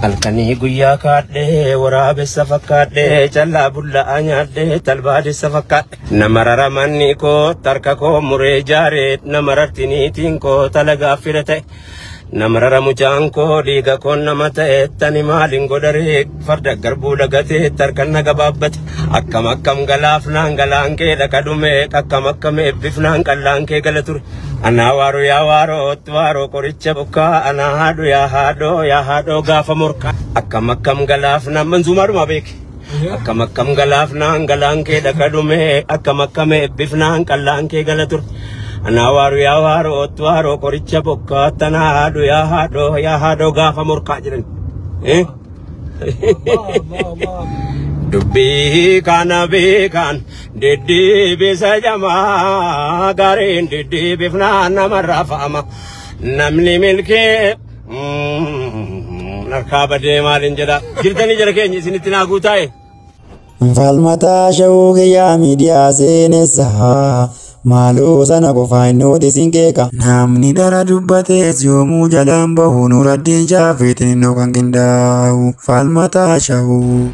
Alkanii guyyaa kaadhee waraabessa fakkaadhee callaa bulla'aa nyaadhee talbaadessa fakkaadhe. Nama raramanni koo tarka koo muree jaaree nama rattiniitiin koo talagaa fira ta'e. Nama raramuchaan koo dhiiga koon nama ta'e tani maaliin godaree farda garbuu dagatee tarkan na gabaabbate. Akkam galaafnaan galaan kee dhaqadhume akkam eebbifnaan qallaan kee gala ture. Ana waru ya waro koricha bokka ana hadu ya hado gaafa morka. Akkam galaafnaan manzumaruma beeki. Akkam galaafnaan galaan kee dhaqadhume akkam eebbifnaan qallaan kee gala ture. Ana waru ya waro koricha bokka tana hadu ya hado gaafa morka jiran. Dubbi kana beekan diddi bisa jama garin diddi bifna namarra fama namni milke narkaba de malin jada jirtani jara keenya isinitti naa guutaa'e. Falmata shawuge ya miidiyaa seenessa maaloo sana qofa inni sinkeeka namni dara dubbatees yoomuu jalaan bahu nuraddiin shaafeetiin inni kan qindaa'u falmata shawuu.